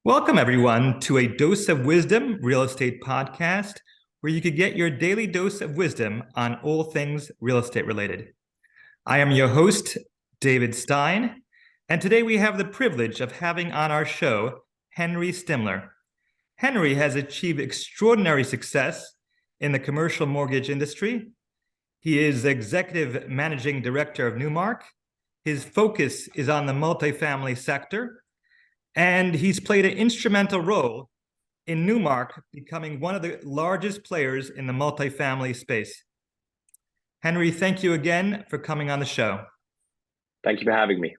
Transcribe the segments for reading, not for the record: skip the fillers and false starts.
Welcome, everyone, to a Dose of Wisdom real estate podcast where you could get your daily dose of wisdom on all things real estate related. I am your host, David Stein, and today we have the privilege of having on our show Henry Stimler. Henry has achieved extraordinary success in the commercial mortgage industry. He is executive managing director of Newmark. His focus is on the multifamily sector. And he's played an instrumental role in Newmark becoming one of the largest players in the multifamily space. Henry, thank you again for coming on the show. Thank you for having me.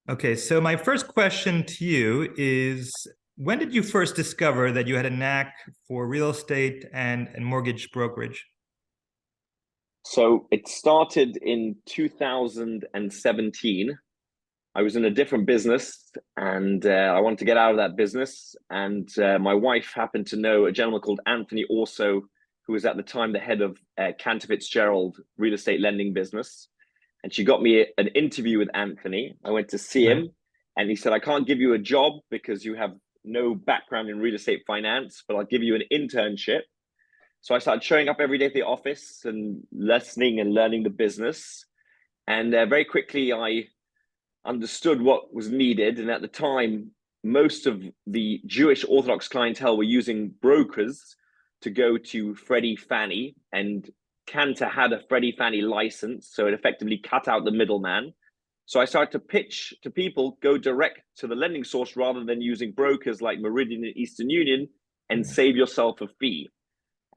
Okay, so my first question to you is, when did you first discover that you had a knack for real estate and mortgage brokerage? So it started in 2017. I was in a different business and I wanted to get out of that business. And my wife happened to know a gentleman called Anthony also, who was at the time the head of Cantor Fitzgerald real estate lending business. And she got me an interview with Anthony. I went to see him and he said, I can't give you a job because you have no background in real estate finance, but I'll give you an internship. So I started showing up every day at the office and listening and learning the business. And very quickly, I understood what was needed. And at the time, most of the Jewish Orthodox clientele were using brokers to go to Freddie Fannie, and Cantor had a Freddie Fannie license. So it effectively cut out the middleman. So I started to pitch to people, go direct to the lending source rather than using brokers like Meridian and Eastern Union and save yourself a fee.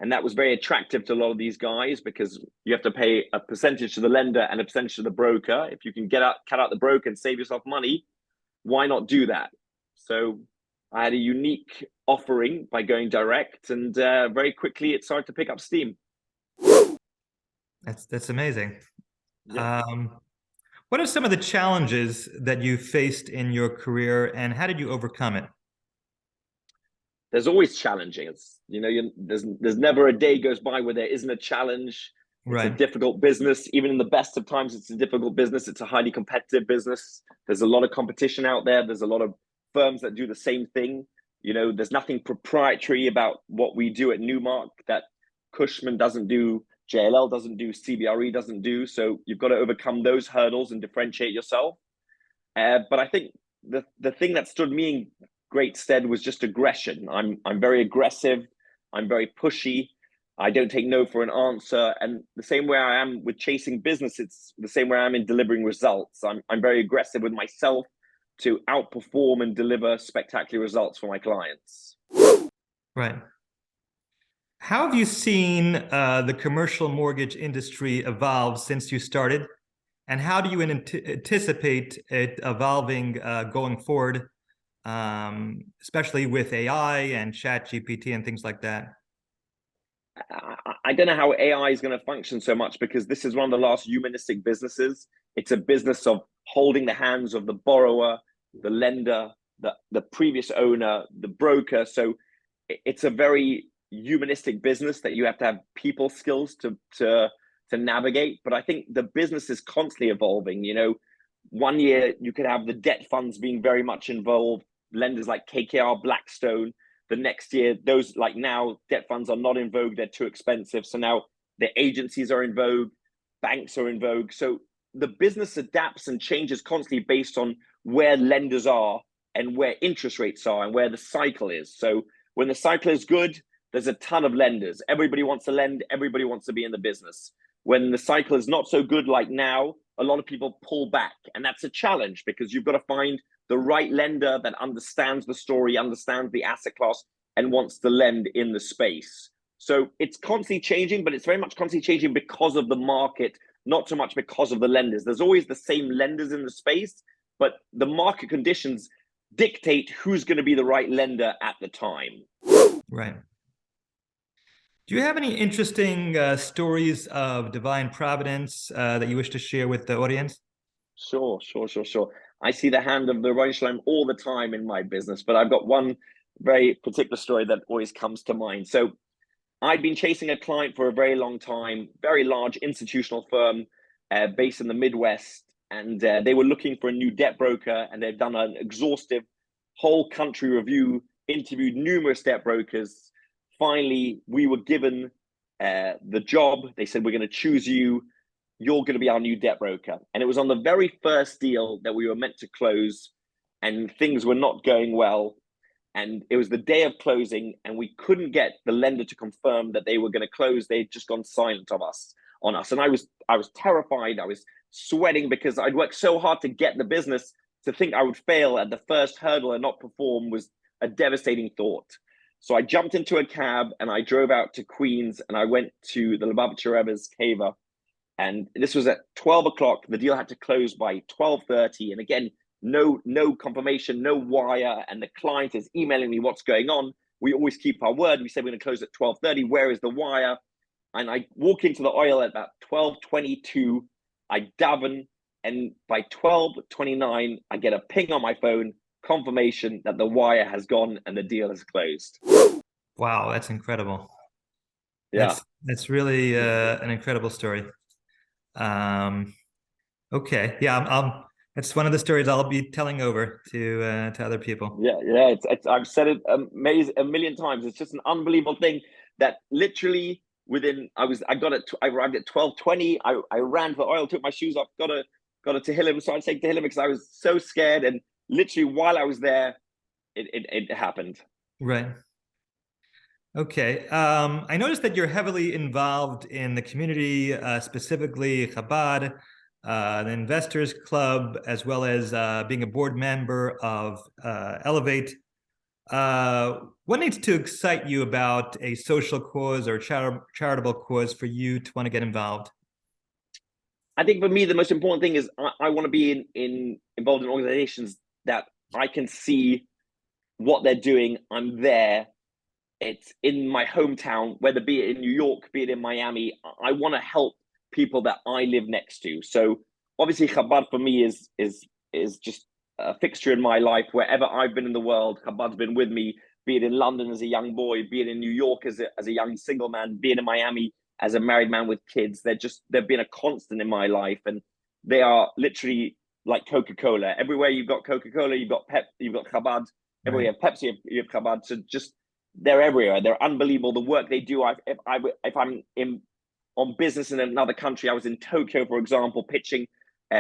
And that was very attractive to a lot of these guys because you have to pay a percentage to the lender and a percentage to the broker. If you can cut out the broker and save yourself money, why not do that? So I had a unique offering by going direct, and very quickly it started to pick up steam. That's amazing. Yeah. What are some of the challenges that you faced in your career, and how did you overcome it? There's always challenging. There's never a day goes by where there isn't a challenge. It's a difficult business. Even in the best of times, it's a difficult business. It's a highly competitive business. There's a lot of competition out there. There's a lot of firms that do the same thing. There's nothing proprietary about what we do at Newmark that Cushman doesn't do, JLL doesn't do, CBRE doesn't do. So you've got to overcome those hurdles and differentiate yourself. But I think the thing that stood me in great stead was just aggression. I'm very aggressive. I'm very pushy. I don't take no for an answer. And the same way I am with chasing business, it's the same way I am in delivering results. I'm very aggressive with myself to outperform and deliver spectacular results for my clients. Right. How have you seen the commercial mortgage industry evolve since you started? And how do you anticipate it evolving going forward? Especially with AI and ChatGPT and things like that? I don't know how AI is going to function so much because this is one of the last humanistic businesses. It's a business of holding the hands of the borrower, the lender, the previous owner, the broker. So it's a very humanistic business that you have to have people skills to navigate. But I think the business is constantly evolving. One year you could have the debt funds being very much involved, lenders like KKR, Blackstone. The next year, those like now, debt funds are not in vogue. They're too expensive. So now the agencies are in vogue, banks are in vogue. So the business adapts and changes constantly based on where lenders are and where interest rates are and where the cycle is. So when the cycle is good, there's a ton of lenders. Everybody wants to lend. Everybody wants to be in the business. When the cycle is not so good like now, a lot of people pull back. And that's a challenge because you've got to find the right lender that understands the story, understands the asset class, and wants to lend in the space. So it's constantly changing, but it's very much constantly changing because of the market, not so much because of the lenders. There's always the same lenders in the space, but the market conditions dictate who's going to be the right lender at the time. Right. Do you have any interesting stories of divine providence that you wish to share with the audience? Sure. I see the hand of the Rosh Shalom all the time in my business, but I've got one very particular story that always comes to mind. So I'd been chasing a client for a very long time, very large institutional firm based in the Midwest, and they were looking for a new debt broker, and they've done an exhaustive whole country review, interviewed numerous debt brokers. Finally, we were given the job. They said, we're going to choose you. You're going to be our new debt broker. And it was on the very first deal that we were meant to close, and things were not going well. And it was the day of closing, and we couldn't get the lender to confirm that they were going to close. They'd just gone silent on us. And I was terrified. I was sweating because I'd worked so hard to get the business. To think I would fail at the first hurdle and not perform was a devastating thought. So I jumped into a cab and I drove out to Queens, and I went to the Lubavitcher Rebbe's Keva. And this was at 12 o'clock. The deal had to close by 12:30. And again, no confirmation, no wire. And the client is emailing me what's going on. We always keep our word. We said we're going to close at 12:30. Where is the wire? And I walk into the oil at about 12:22. I daven. And by 12:29, I get a ping on my phone, confirmation that the wire has gone and the deal is closed. Wow, that's incredible. Yeah, that's really an incredible story. Okay, yeah, it's one of the stories I'll be telling over to other people. Yeah. I've said it a million times. It's just an unbelievable thing that literally within I arrived at 12:20. I ran for oil, took my shoes off, got a Tehillim, started saying Tehillim because I was so scared, and literally while I was there, it happened. Right. Okay. I noticed that you're heavily involved in the community, specifically Chabad, the Investors Club, as well as being a board member of Elevate. What needs to excite you about a social cause or charitable cause for you to want to get involved? I think for me, the most important thing is I want to be involved in organizations that I can see what they're doing. I'm there. It's in my hometown, whether be it in New York, be it in Miami. I want to help people that I live next to. So obviously Chabad for me is just a fixture in my life. Wherever I've been in the world, Chabad's been with me, be it in London as a young boy, be it in New York as a young single man, be it in Miami as a married man with kids. They've been a constant in my life, and they are literally like Coca-Cola. Everywhere you've got Coca-Cola, you've got you've got Chabad. Everywhere you have Pepsi, you have Chabad. So just they're everywhere. They're unbelievable. The work they do. If I'm on business in another country, I was in Tokyo, for example, pitching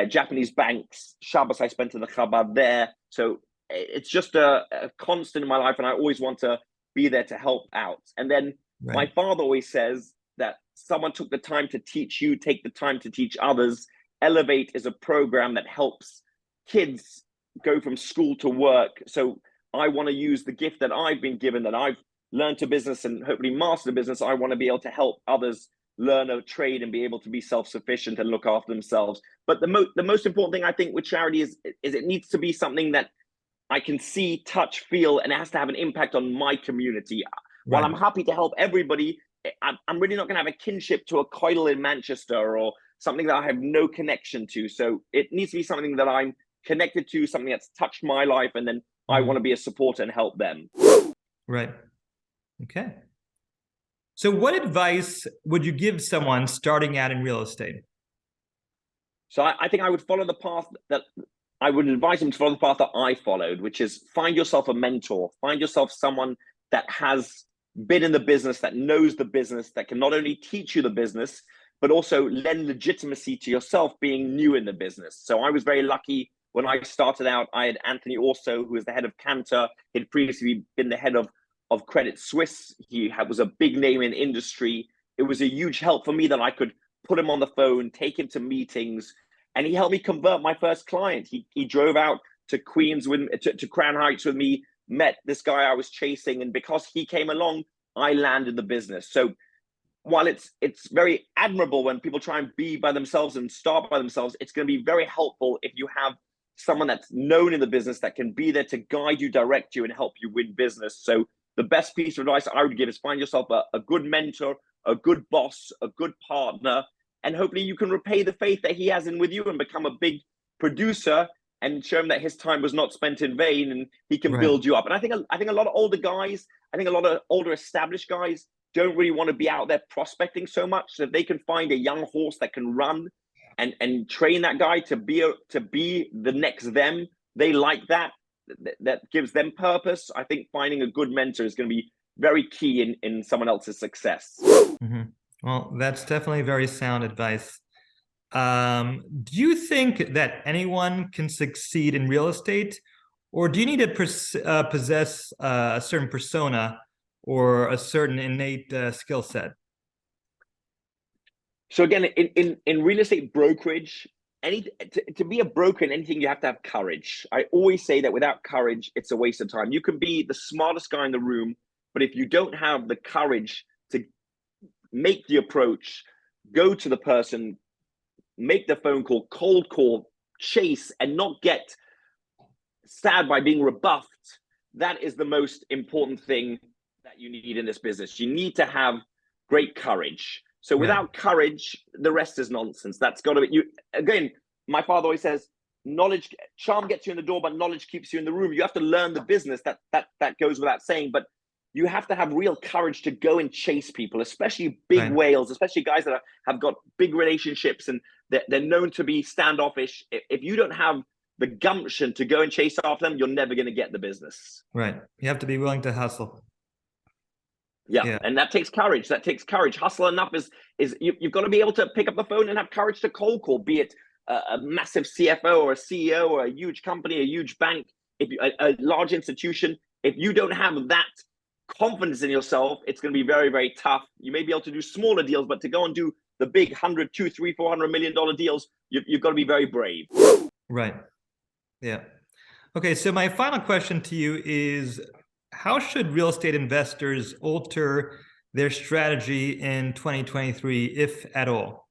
Japanese banks. Shabbos I spent in the Chabad there. So it's just a constant in my life, and I always want to be there to help out. And then my father always says that someone took the time to teach you, take the time to teach others. Elevate is a program that helps kids go from school to work. So I want to use the gift that I've been given, that I've learned to business and hopefully master the business. I want to be able to help others learn a trade and be able to be self-sufficient and look after themselves. But the most important thing I think with charity is it needs to be something that I can see, touch, feel, and it has to have an impact on my community. While I'm happy to help everybody, I'm really not going to have a kinship to a kollel in Manchester or something that I have no connection to. So it needs to be something that I'm connected to, something that's touched my life, and then I want to be a supporter and help them. Right. Okay. So what advice would you give someone starting out in real estate? So I think I would follow the path that I would advise them to follow the path that I followed, which is find yourself a mentor, find yourself someone that has been in the business, that knows the business, that can not only teach you the business, but also lend legitimacy to yourself being new in the business. So I was very lucky when I started out. I had Anthony Orso, who was the head of Cantor. He'd previously been the head of Credit Suisse. He was a big name in industry. It was a huge help for me that I could put him on the phone, take him to meetings, and he helped me convert my first client. He drove out to Queens to Crown Heights with me, met this guy I was chasing, and because he came along, I landed the business. So while it's very admirable when people try and be by themselves and start by themselves, it's going to be very helpful if you have someone that's known in the business that can be there to guide you, direct you, and help you win business. So the best piece of advice I would give is find yourself a good mentor, a good boss, a good partner, and hopefully you can repay the faith that he has in with you and become a big producer and show him that his time was not spent in vain, and he can build you up. And I think a lot of older guys, I think a lot of older established guys don't really want to be out there prospecting so much. So if they can find a young horse that can run and train that guy to be the next them, they like that. that gives them purpose. I think finding a good mentor is going to be very key in someone else's success. Mm-hmm. Well, that's definitely very sound advice. Do you think that anyone can succeed in real estate, or do you need to possess a certain persona or a certain innate skill set? So again, in real estate brokerage, to be a broker in anything, you have to have courage. I always say that without courage, it's a waste of time. You can be the smartest guy in the room, but if you don't have the courage to make the approach, go to the person, make the phone call, cold call, chase, and not get sad by being rebuffed, that is the most important thing that you need in this business. You need to have great courage. So without courage, the rest is nonsense. That's got to be you. Again, my father always says, knowledge, charm gets you in the door, but knowledge keeps you in the room. You have to learn the business. That goes without saying, but you have to have real courage to go and chase people, especially big whales, especially guys that have got big relationships and they're known to be standoffish. If you don't have the gumption to go and chase after them, you're never going to get the business. Right. You have to be willing to hustle. Yeah. And that takes courage. Hustle enough is you've got to be able to pick up the phone and have courage to cold call, be it a massive CFO or a CEO or a huge company, a huge bank, a large institution. If you don't have that confidence in yourself, it's going to be very, very tough. You may be able to do smaller deals, but to go and do the big 100, 200, 300, $400 million deals, you've got to be very brave. Right. Yeah. Okay. So my final question to you is, how should real estate investors alter their strategy in 2023, if at all?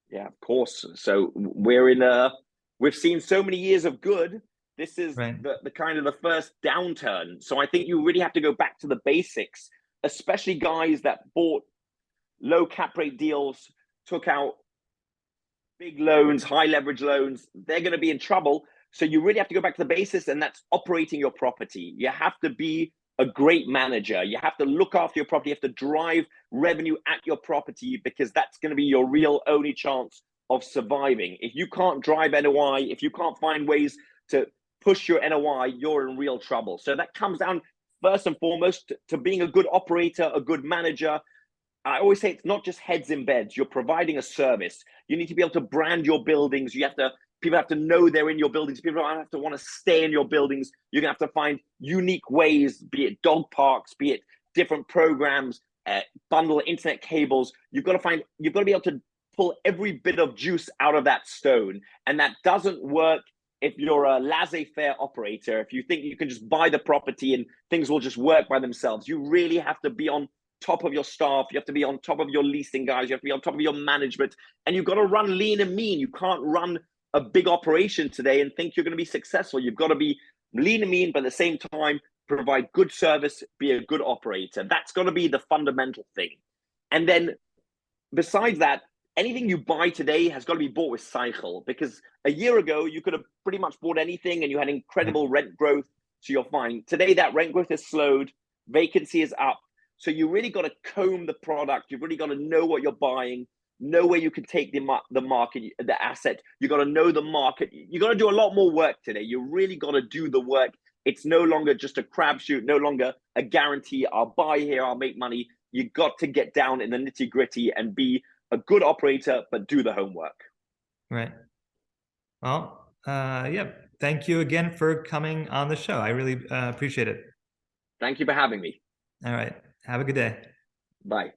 Yeah, of course. So we've seen so many years of good. This is the kind of the first downturn. So I think you really have to go back to the basics, especially guys that bought low cap rate deals, took out big loans, high leverage loans. They're going to be in trouble. So you really have to go back to the basis, and that's operating your property. You have to be a great manager. You have to look after your property. You have to drive revenue at your property, because that's going to be your real only chance of surviving. If you can't drive NOI, if you can't find ways to push your NOI, you're in real trouble. So that comes down first and foremost to being a good operator, a good manager. I always say it's not just heads in beds. You're providing a service. You need to be able to brand your buildings. People have to know they're in your buildings. People don't have to want to stay in your buildings. You're going to have to find unique ways, be it dog parks, be it different programs, bundle internet cables. You've got to be able to pull every bit of juice out of that stone. And that doesn't work if you're a laissez-faire operator. If you think you can just buy the property and things will just work by themselves, you really have to be on top of your staff. You have to be on top of your leasing guys. You have to be on top of your management. And you've got to run lean and mean. You can't run a big operation today and think you're going to be successful. You've got to be lean and mean, but at the same time, provide good service, be a good operator. That's got to be the fundamental thing. And then besides that, anything you buy today has got to be bought with cycle, because a year ago, you could have pretty much bought anything and you had incredible rent growth. So you're fine. Today, that rent growth has slowed. Vacancy is up. So you really got to comb the product. You've really got to know what you're buying, know where you can take the market, the asset. You got to know the market. You got to do a lot more work today. You really got to do the work. It's no longer just a crapshoot, no longer a guarantee. I'll buy here, I'll make money. You got to get down in the nitty gritty and be a good operator, but do the homework. Right. Well, yeah. Thank you again for coming on the show. I really appreciate it. Thank you for having me. All right. Have a good day. Bye.